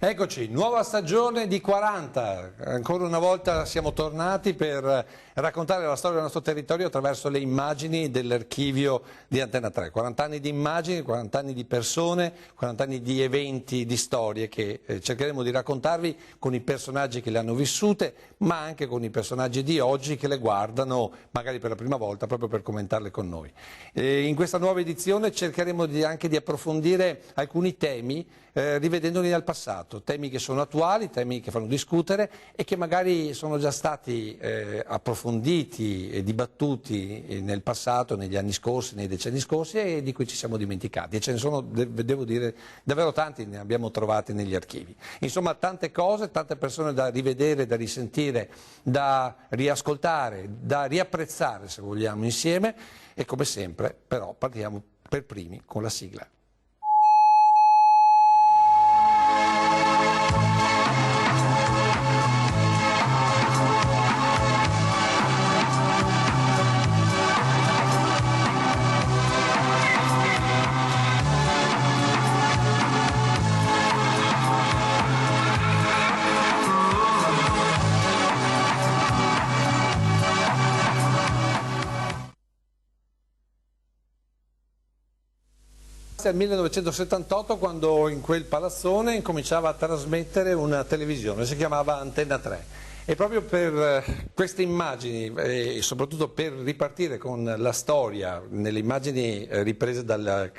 Eccoci, nuova stagione di 40, ancora una volta siamo tornati per raccontare la storia del nostro territorio attraverso le immagini dell'archivio di Antena 3. 40 anni di immagini, 40 anni di persone, 40 anni di eventi, di storie che cercheremo di raccontarvi con i personaggi che le hanno vissute, ma anche con i personaggi di oggi che le guardano magari per la prima volta proprio per commentarle con noi. In questa nuova edizione cercheremo anche di approfondire alcuni temi rivedendoli dal passato, temi che sono attuali, temi che fanno discutere e che magari sono già stati approfonditi e dibattuti nel passato, negli anni scorsi, nei decenni scorsi e di cui ci siamo dimenticati. E ce ne sono, devo dire, davvero tanti, ne abbiamo trovati negli archivi. Insomma, tante cose, tante persone da rivedere, da risentire, da riascoltare, da riapprezzare se vogliamo insieme e come sempre però partiamo per primi con la sigla. Al 1978 quando in quel palazzone incominciava a trasmettere una televisione, si chiamava Antena 3 e proprio per queste immagini e soprattutto per ripartire con la storia nelle immagini riprese dal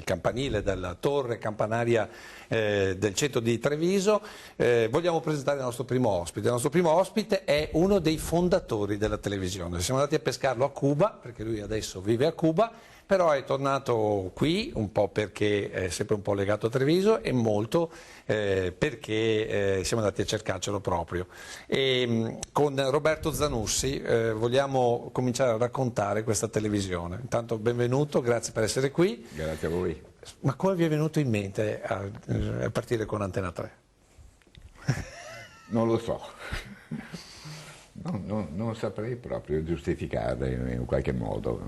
campanile, dalla torre campanaria del centro di Treviso, vogliamo presentare il nostro primo ospite. Il nostro primo ospite è uno dei fondatori della televisione, siamo andati a pescarlo a Cuba perché lui adesso vive a Cuba, però è tornato qui un po' perché è sempre un po' legato a Treviso e molto perché siamo andati a cercarcelo proprio. E, con Roberto Zanussi vogliamo cominciare a raccontare questa televisione. Intanto benvenuto, grazie per essere qui. Grazie a voi. Ma come vi è venuto in mente a partire con Antena 3? Non lo so. Non saprei proprio giustificare in qualche modo,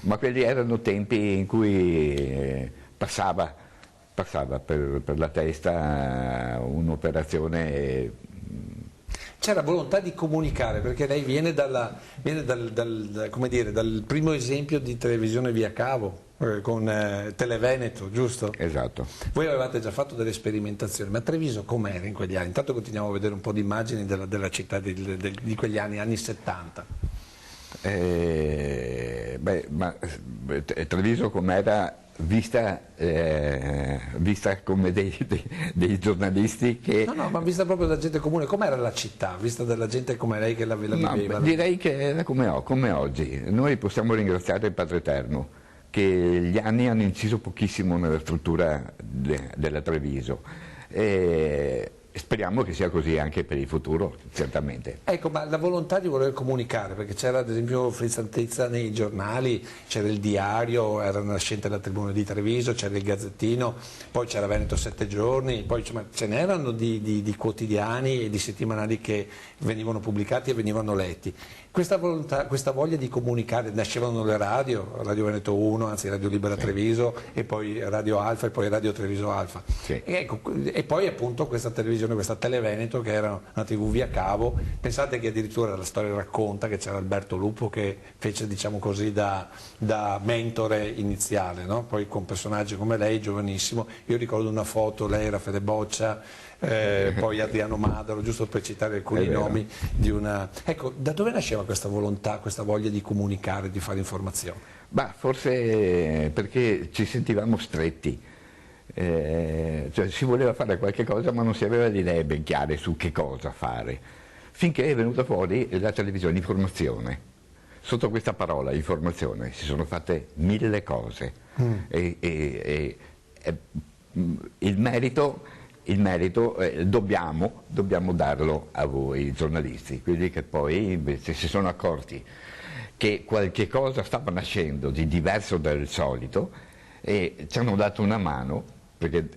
ma quelli erano tempi in cui passava per la testa un'operazione. C'era volontà di comunicare, perché lei viene come dire, dal primo esempio di televisione via cavo, con Televeneto, giusto? Esatto. Voi avevate già fatto delle sperimentazioni, ma Treviso com'era in quegli anni? Intanto continuiamo a vedere un po' di immagini della città di quegli anni 70. Treviso com'era vista come dei giornalisti che... No, ma vista proprio da gente comune, com'era la città, vista dalla gente come lei che la viveva? Direi che era come oggi. Noi possiamo ringraziare il Padre Eterno, che gli anni hanno inciso pochissimo nella struttura della Treviso. E speriamo che sia così anche per il futuro, certamente. Ecco, ma la volontà di voler comunicare, perché c'era ad esempio frizzantezza nei giornali, c'era il diario, era nascente la Tribuna di Treviso, c'era il Gazzettino, poi c'era Veneto 7 giorni, poi insomma, ce n'erano di quotidiani e di settimanali che venivano pubblicati e venivano letti. Questa volontà, questa voglia di comunicare, nascevano le radio, Radio Veneto 1, anzi Radio Libera Treviso, e poi Radio Alfa e poi Radio Treviso Alfa. Sì. E poi appunto questa televisione, questa Televeneto che era una TV via cavo. Pensate che addirittura la storia racconta che c'era Alberto Lupo che fece, diciamo così, da mentore iniziale, no? Poi con personaggi come lei, giovanissimo. Io ricordo una foto, lei era Fede Boccia, poi Adriano Madaro, giusto per citare alcuni nomi di una... Ecco, da dove nasceva questa volontà, questa voglia di comunicare, di fare informazione? Forse perché ci sentivamo stretti, cioè si voleva fare qualche cosa ma non si aveva le idee ben chiare su che cosa fare, finché è venuta fuori la televisione informazione. Sotto questa parola informazione si sono fatte 1000 cose e il merito dobbiamo darlo a voi giornalisti, quelli che poi invece si sono accorti che qualche cosa stava nascendo di diverso dal solito e ci hanno dato una mano, perché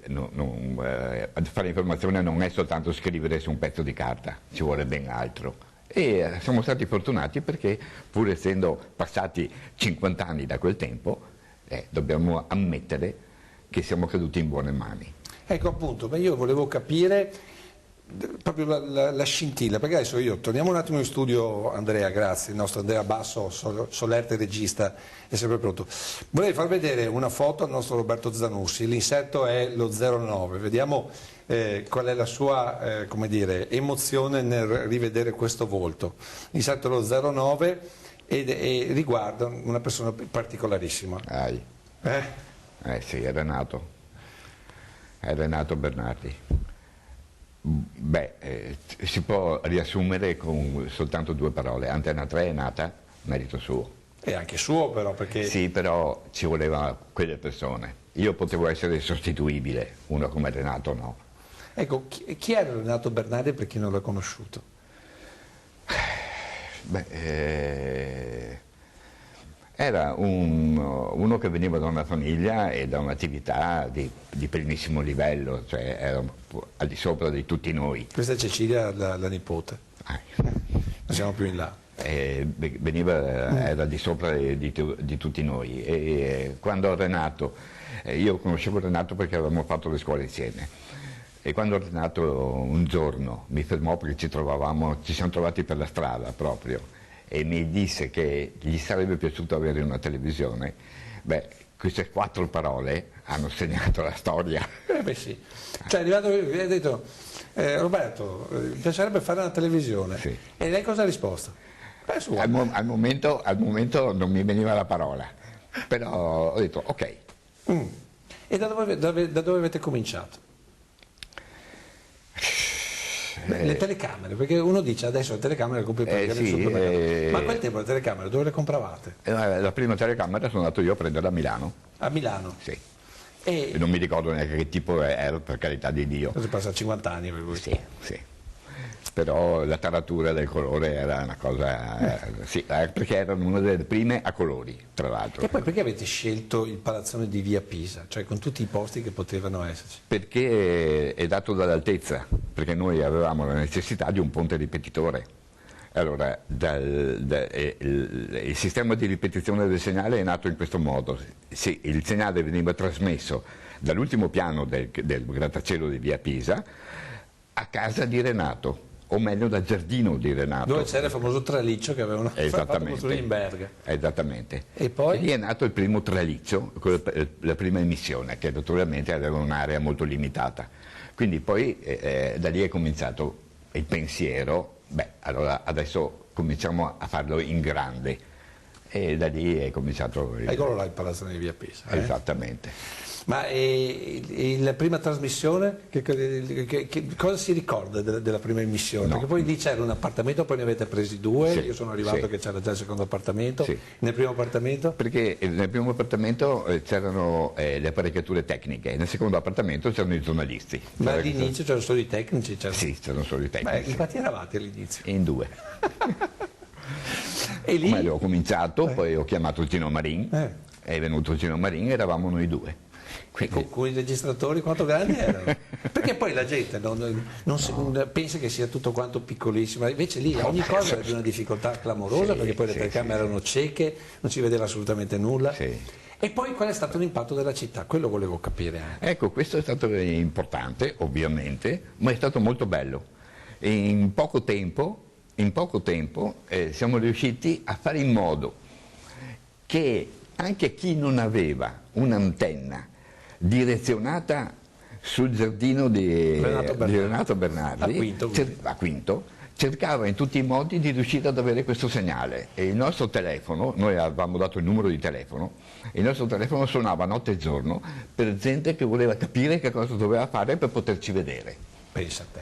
fare informazione non è soltanto scrivere su un pezzo di carta, ci vuole ben altro. E siamo stati fortunati perché, pur essendo passati 50 anni da quel tempo, dobbiamo ammettere che siamo caduti in buone mani. Ecco appunto, ma io volevo capire proprio la scintilla, perché adesso torniamo un attimo in studio, Andrea, grazie, il nostro Andrea Basso, solerte regista, è sempre pronto. Vorrei far vedere una foto al nostro Roberto Zanussi, l'insetto è lo 09, vediamo qual è la sua come dire, emozione nel rivedere questo volto. L'insetto è lo 09 e riguarda una persona particolarissima. Sì, è Renato Bernardi. Si può riassumere con soltanto due parole. Antena 3 è nata, merito suo. E anche suo però, perché... Sì, però ci voleva quelle persone. Io potevo essere sostituibile, uno come Renato no. Ecco, chi era Renato Bernardi per chi non l'ha conosciuto? Era uno che veniva da una famiglia e da un'attività di primissimo livello, cioè era al di sopra di tutti noi. Questa è Cecilia, la nipote. Non siamo più in là. Era al di sopra di tutti noi. E quando Renato, io conoscevo Renato perché avevamo fatto le scuole insieme. E quando Renato un giorno mi fermò perché ci siamo trovati per la strada proprio, e mi disse che gli sarebbe piaciuto avere una televisione, queste 4 parole hanno segnato la storia. Sì. Cioè è arrivato e ha detto Roberto, mi piacerebbe fare una televisione. Sì. E lei cosa ha risposto? Al momento non mi veniva la parola, però ho detto ok. E da dove avete cominciato? Le telecamere, perché uno dice adesso le telecamere le compri praticamente sì, sul supermercato. Ma a quel tempo le telecamere dove le compravate? La prima telecamera sono andato io a prenderla a Milano. A Milano? Sì. E non mi ricordo neanche che tipo era, per carità di Dio. si passa 50 anni per cui. Sì. Però la taratura del colore era una cosa, perché erano una delle prime a colori, tra l'altro. E poi perché avete scelto il palazzone di via Pisa, cioè con tutti i posti che potevano esserci? Perché è dato dall'altezza, perché noi avevamo la necessità di un ponte ripetitore. Allora, il sistema di ripetizione del segnale è nato in questo modo. Sì, il segnale veniva trasmesso dall'ultimo piano del grattacielo di via Pisa a casa di Renato, o meglio dal giardino di Renato. Dove c'era il famoso traliccio che avevano fatto costruire in Berga. Esattamente. E poi? Lì è nato il primo traliccio, la prima emissione, che naturalmente aveva un'area molto limitata. Quindi poi da lì è cominciato il pensiero, allora adesso cominciamo a farlo in grande. E da lì è cominciato... Eccolo là il palazzone di via Pisa. Esattamente. Ma la prima trasmissione, cosa si ricorda della prima emissione? No. Perché poi lì c'era un appartamento, poi ne avete presi 2, Sì, io sono arrivato che c'era già il secondo appartamento, Sì. Nel primo appartamento? Perché nel primo appartamento c'erano le apparecchiature tecniche, nel secondo appartamento c'erano i giornalisti. Ma all'inizio c'erano solo i tecnici? Sì, c'erano solo i tecnici. Ma quanti eravate all'inizio? In 2. E lì? Come ho cominciato, poi ho chiamato Gino Marin, è venuto Gino Marin, eravamo noi 2. Con i registratori quanto grandi erano? Perché poi la gente pensa che sia tutto quanto piccolissimo, invece lì ogni cosa era di una difficoltà clamorosa, perché poi le telecamere erano cieche, non si vedeva assolutamente nulla. Sì. E poi qual è stato l'impatto della città? Quello volevo capire anche. Ecco, questo è stato importante, ovviamente, ma è stato molto bello. E in poco tempo siamo riusciti a fare in modo che anche chi non aveva un'antenna direzionata sul giardino di Renato Bernardi, a Quinto, cercava in tutti i modi di riuscire ad avere questo segnale. E il nostro telefono, noi avevamo dato il numero di telefono, il nostro telefono suonava notte e giorno per gente che voleva capire che cosa doveva fare per poterci vedere. Pensa a te.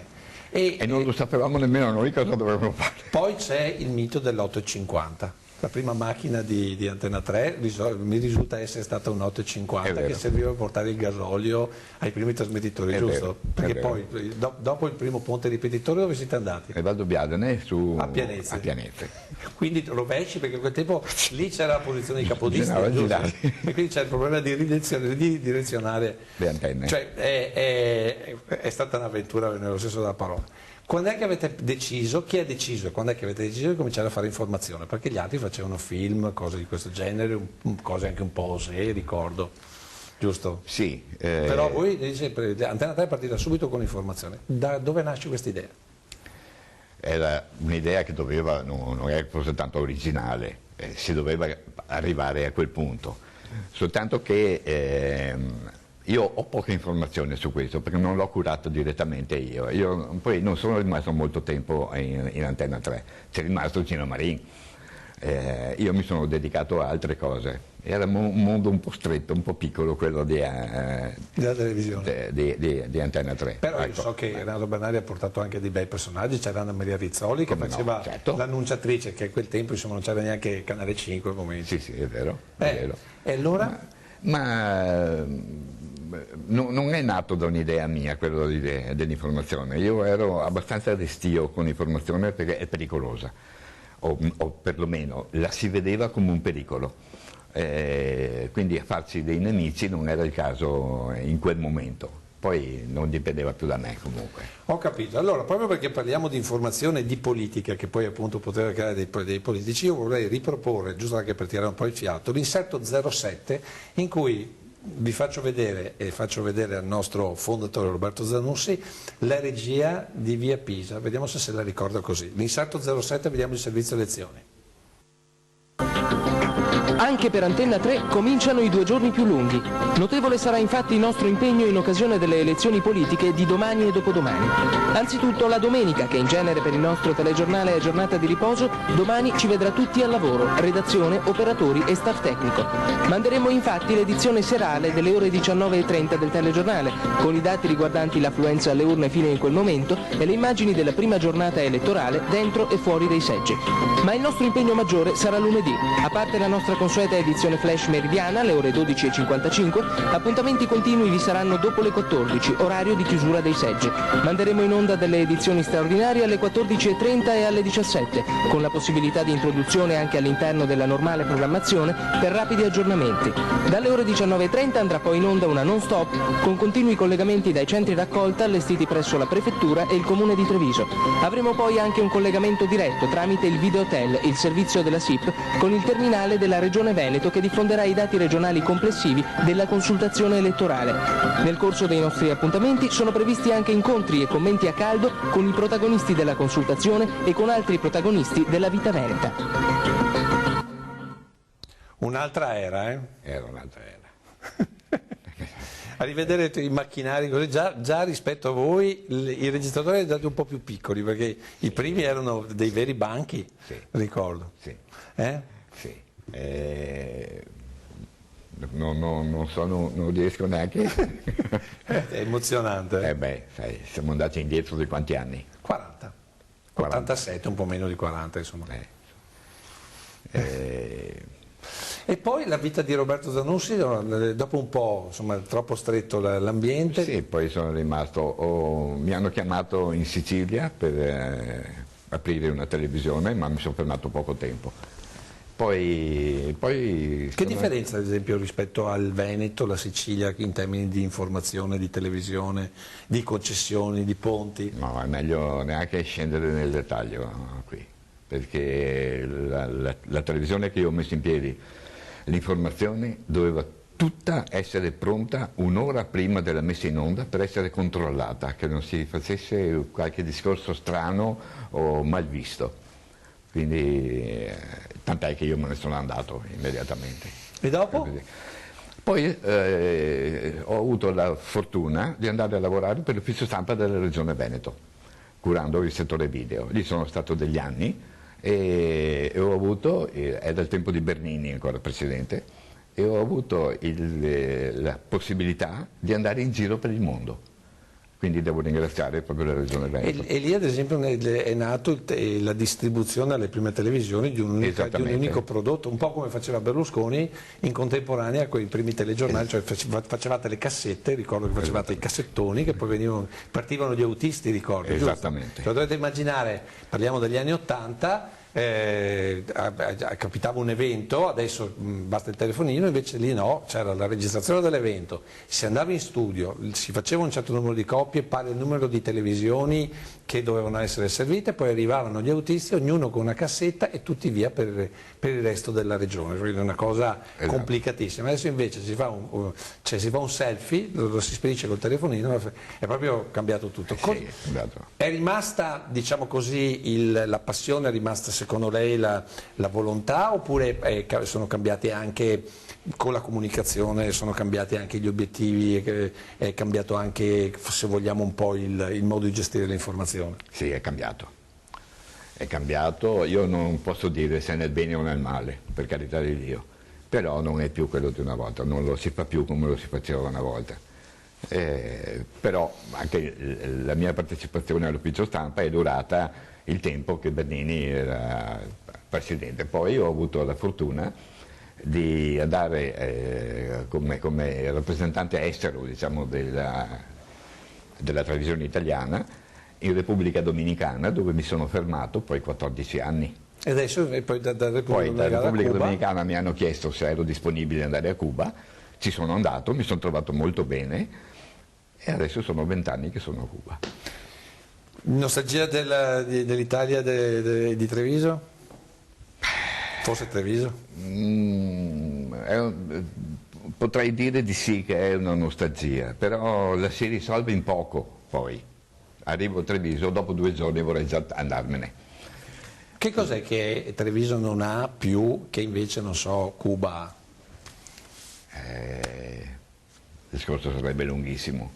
E non lo sapevamo nemmeno noi cosa dovevamo fare. Poi c'è il mito dell'850. La prima macchina di Antena 3 mi risulta essere stata un 850 che serviva per portare il gasolio ai primi trasmettitori, giusto? Perché poi dopo il primo ponte ripetitore dove siete andati? E Valdobbiadene a Pianezze. Quindi rovesci, perché a quel tempo lì c'era la posizione di capodistria, e quindi c'è il problema di direzionare le antenne. Cioè è stata un'avventura nello senso della parola. Quando è che avete deciso, chi ha deciso e quando è che avete deciso di cominciare a fare informazione? Perché gli altri facevano film, cose di questo genere, cose anche un po' osè, ricordo. giusto? Sì. Però voi, sempre, Antena 3 è partita subito con l'informazione. Da dove nasce questa idea? Era un'idea che non era forse tanto originale, si doveva arrivare a quel punto. Soltanto che io ho poche informazioni su questo perché non l'ho curato direttamente io. Poi non sono rimasto molto tempo in Antena 3, c'è rimasto Gino Marin. Io mi sono dedicato a altre cose. Era un mondo un po' stretto, un po' piccolo quello della televisione. di Antena 3. Però ecco. io so che Renato Bernardi ha portato anche dei bei personaggi, c'era Anna Maria Rizzoli che Come no, faceva certo. l'annunciatrice, che a quel tempo insomma, non c'era neanche Canale 5 al momento. Sì, è vero. È vero. E allora? Non è nato da un'idea mia quello dell'informazione. Io ero abbastanza restio con l'informazione perché è pericolosa, o perlomeno la si vedeva come un pericolo. Quindi a farci dei nemici non era il caso in quel momento. Poi non dipendeva più da me comunque. Ho capito, allora proprio perché parliamo di informazione e di politica che poi appunto poteva creare dei politici, io vorrei riproporre, giusto anche per tirare un po' il fiato, l'inserto 07 in cui vi faccio vedere e faccio vedere al nostro fondatore Roberto Zanussi la regia di Via Pisa, vediamo se la ricorda così. L'inserto 07, vediamo il servizio lezioni. Anche per Antena 3 cominciano i 2 giorni più lunghi. Notevole sarà infatti il nostro impegno in occasione delle elezioni politiche di domani e dopodomani. Anzitutto la domenica, che in genere per il nostro telegiornale è giornata di riposo, domani ci vedrà tutti al lavoro, redazione, operatori e staff tecnico. Manderemo infatti l'edizione serale delle ore 19:30 del telegiornale, con i dati riguardanti l'affluenza alle urne fino in quel momento e le immagini della prima giornata elettorale dentro e fuori dei seggi. Ma il nostro impegno maggiore sarà lunedì. A parte la nostra consueta edizione flash meridiana alle ore 12:55, appuntamenti continui vi saranno dopo le 14, orario di chiusura dei seggi. Manderemo in onda delle edizioni straordinarie alle 14:30 e alle 17, con la possibilità di introduzione anche all'interno della normale programmazione per rapidi aggiornamenti. Dalle ore 19:30 andrà poi in onda una non-stop con continui collegamenti dai centri raccolta allestiti presso la prefettura e il comune di Treviso. Avremo poi anche un collegamento diretto tramite il Videotel, il servizio della SIP, con il terminale della Regione Veneto che diffonderà i dati regionali complessivi della consultazione elettorale. Nel corso dei nostri appuntamenti sono previsti anche incontri e commenti a caldo con i protagonisti della consultazione e con altri protagonisti della vita veneta. Un'altra era, eh? Era un'altra era. A rivedere i macchinari così, già rispetto a voi i registratori erano già un po' più piccoli perché i primi erano dei veri banchi, sì. Ricordo. Sì. Sì. Non riesco neanche. È emozionante. Sai, siamo andati indietro di quanti anni? 40. 87, un po' meno di 40 insomma. E poi la vita di Roberto Zanussi, dopo un po' insomma, troppo stretto l'ambiente. Sì, poi sono rimasto, mi hanno chiamato in Sicilia per aprire una televisione, ma mi sono fermato poco tempo. Poi che differenza ad esempio rispetto al Veneto, la Sicilia in termini di informazione, di televisione, di concessioni, di ponti? No, è meglio neanche scendere nel dettaglio qui, perché la televisione che io ho messo in piedi, l'informazione doveva tutta essere pronta un'ora prima della messa in onda per essere controllata, che non si facesse qualche discorso strano o mal visto. Quindi tant'è che io me ne sono andato immediatamente. E dopo? Poi ho avuto la fortuna di andare a lavorare per l'ufficio stampa della Regione Veneto, curando il settore video. Lì sono stato degli anni e ho avuto, è dal tempo di Bernini ancora presidente, e ho avuto la possibilità di andare in giro per il mondo. Quindi devo ringraziare proprio la Regione Veneto. E lì ad esempio è nato la distribuzione alle prime televisioni di un unico prodotto, un po' come faceva Berlusconi in contemporanea con i primi telegiornali, cioè facevate le cassette, ricordo che facevate i cassettoni che poi partivano gli autisti, ricordo. Esattamente. Lo dovete immaginare, parliamo degli anni '80, capitava un evento, adesso basta il telefonino, invece lì no, c'era la registrazione dell'evento, si andava in studio, si faceva un certo numero di copie, pari al numero di televisioni che dovevano essere servite, poi arrivavano gli autisti, ognuno con una cassetta e tutti via per il resto della regione, quindi è una cosa complicatissima. Adesso invece si fa un selfie, lo si spedisce col telefonino, è proprio cambiato tutto. Sì, È rimasta, diciamo così, la passione è rimasta secondo lei la volontà, oppure sono cambiati anche con la comunicazione, sono cambiati anche gli obiettivi, è cambiato anche, se vogliamo, un po' il modo di gestire l'informazione? Sì, è cambiato. È cambiato, io non posso dire se nel bene o nel male, per carità di Dio, però non è più quello di una volta, non lo si fa più come lo si faceva una volta. Però anche la mia partecipazione all'ufficio stampa è durata il tempo che Bernini era presidente. Poi io ho avuto la fortuna di andare come rappresentante estero, diciamo, della televisione italiana in Repubblica Dominicana, dove mi sono fermato poi 14 anni. E adesso poi da Repubblica Dominicana mi hanno chiesto se ero disponibile ad andare a Cuba, ci sono andato, mi sono trovato molto bene e adesso sono 20 anni che sono a Cuba. Nostalgia dell'Italia di Treviso? Forse Treviso? Potrei dire di sì che è una nostalgia, però la si risolve in poco poi. Arrivo a Treviso, dopo 2 giorni vorrei già andarmene. Che cos'è che Treviso non ha più, che invece, non so, Cuba ha? Il discorso sarebbe lunghissimo.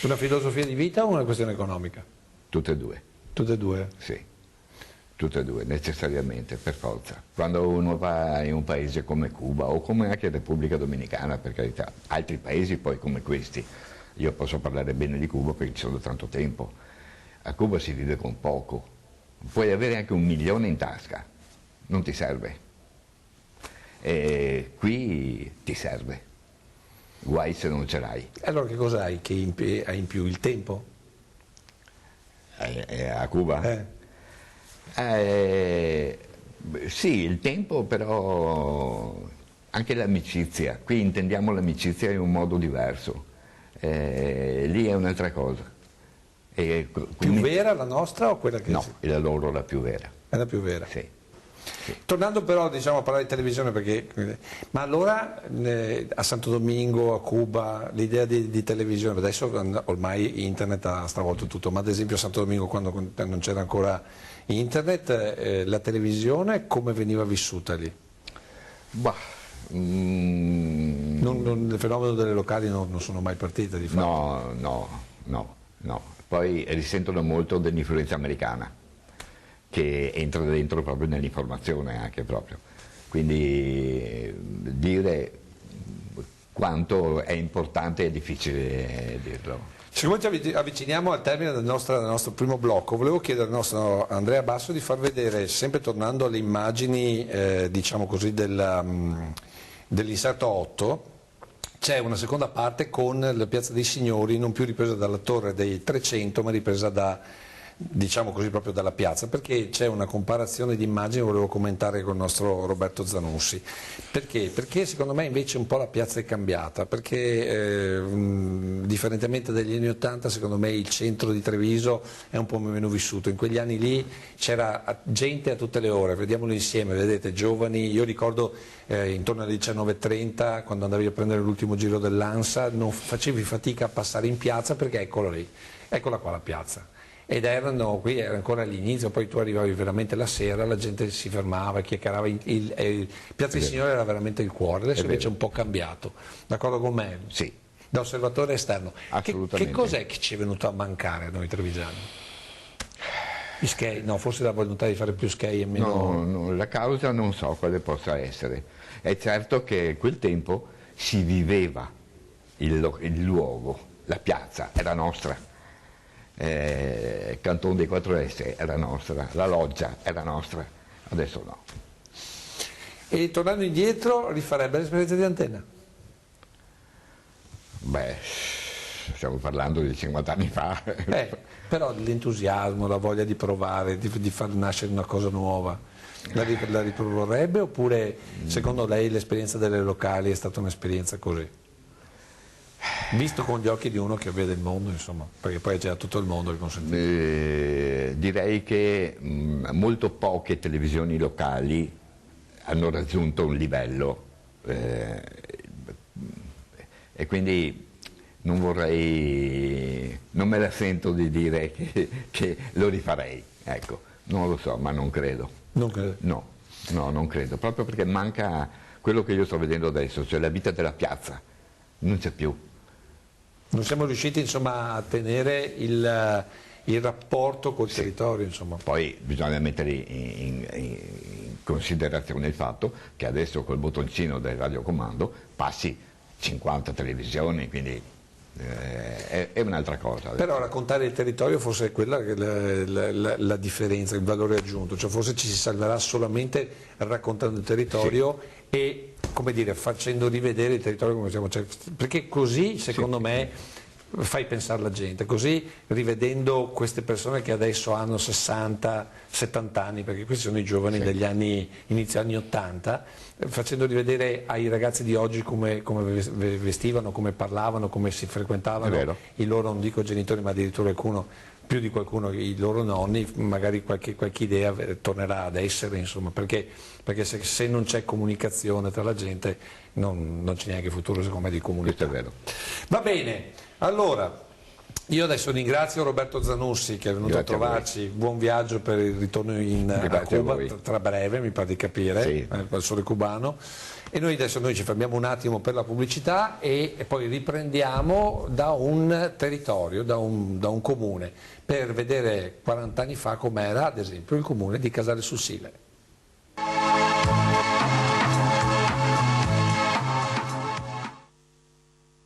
Una filosofia di vita o una questione economica? Tutte e due. Tutte e due? Sì, tutte e due, necessariamente, per forza. Quando uno va in un paese come Cuba o come anche Repubblica Dominicana, per carità, altri paesi poi come questi, io posso parlare bene di Cuba perché ci sono da tanto tempo, a Cuba si vive con poco, puoi avere anche 1 milione in tasca, non ti serve, e qui ti serve, guai se non ce l'hai. Allora che cosa hai che hai in più? Il tempo? A Cuba? Sì, il tempo, però anche l'amicizia, qui intendiamo l'amicizia in un modo diverso, lì è un'altra cosa. Più vera la nostra o quella che... No, è la loro la più vera. È la più vera? Sì. Sì. Tornando però, diciamo, a parlare di televisione, ma allora a Santo Domingo, a Cuba, l'idea di televisione, adesso ormai internet ha stravolto tutto, ma ad esempio a Santo Domingo, quando non c'era ancora internet, la televisione come veniva vissuta lì? Il fenomeno delle locali non sono mai partite di fatto? No. Poi risentono molto dell'influenza americana, che entra dentro proprio nell'informazione anche proprio. Quindi dire quanto è importante è difficile dirlo. Siccome ci avviciniamo al termine del nostro primo blocco, volevo chiedere al nostro Andrea Basso di far vedere, sempre tornando alle immagini diciamo così, dell'inserto 8, c'è una seconda parte con la Piazza dei Signori, non più ripresa dalla Torre dei 300, ma ripresa diciamo così, proprio dalla piazza, perché c'è una comparazione di immagini che volevo commentare con il nostro Roberto Zanussi. Perché? Perché secondo me invece un po' la piazza è cambiata, perché differentemente dagli anni 80 secondo me il centro di Treviso è un po' meno vissuto. In quegli anni lì c'era gente a tutte le ore, vediamolo insieme, vedete, giovani, io ricordo intorno alle 19:30 quando andavi a prendere l'ultimo giro dell'Ansa non facevi fatica a passare in piazza perché eccolo lì, eccola qua la piazza. Ed qui era ancora all'inizio, poi tu arrivavi veramente la sera, la gente si fermava, chiacchierava, Piazza dei Signori era veramente il cuore, adesso invece è un po' cambiato, d'accordo con me? Sì. Da osservatore esterno. Assolutamente. Che cos'è che ci è venuto a mancare a noi trevigiani? Gli skate? No, forse la volontà di fare più skate e meno... No, la causa non so quale possa essere. È certo che quel tempo si viveva il luogo, la piazza era nostra. Canton dei 4S era nostra, la loggia era nostra, adesso no. E tornando indietro rifarebbe l'esperienza di Antenna? Beh, stiamo parlando di 50 anni fa. Però l'entusiasmo, la voglia di provare, di far nascere una cosa nuova, la riproporrebbe, oppure secondo lei l'esperienza delle locali è stata un'esperienza così? Visto con gli occhi di uno che vede il mondo, insomma, perché poi c'è tutto il mondo che consente. Direi che molto poche televisioni locali hanno raggiunto un livello e quindi non me la sento di dire che lo rifarei, ecco, non lo so, ma non credo. Non credo? No, non credo, proprio perché manca quello che io sto vedendo adesso, cioè la vita della piazza, non c'è più. Non siamo riusciti, insomma, a tenere il rapporto col territorio, insomma. Poi bisogna mettere in considerazione il fatto che adesso col bottoncino del radiocomando passi 50 televisioni, quindi è un'altra cosa. Però raccontare il territorio forse è quella che la differenza, il valore aggiunto, cioè forse ci si salverà solamente raccontando il territorio e, come dire, facendo rivedere il territorio come siamo, cioè, perché così secondo me fai pensare la gente, così rivedendo queste persone che adesso hanno 60, 70 anni, perché questi sono i giovani degli anni, inizio anni 80, facendo rivedere ai ragazzi di oggi come vestivano, come parlavano, come si frequentavano i loro, non dico genitori, ma addirittura più di qualcuno, i loro nonni, magari qualche idea tornerà ad essere, insomma, perché se non c'è comunicazione tra la gente non c'è neanche futuro, secondo me, di comunità. Questo è vero. Va bene, allora io adesso ringrazio Roberto Zanussi che è venuto a trovarci, buon viaggio per il ritorno a Cuba tra breve, mi pare di capire, al sole cubano, e noi adesso ci fermiamo un attimo per la pubblicità e poi riprendiamo da un territorio, da un comune, per vedere 40 anni fa com'era ad esempio il comune di Casale sul Sile.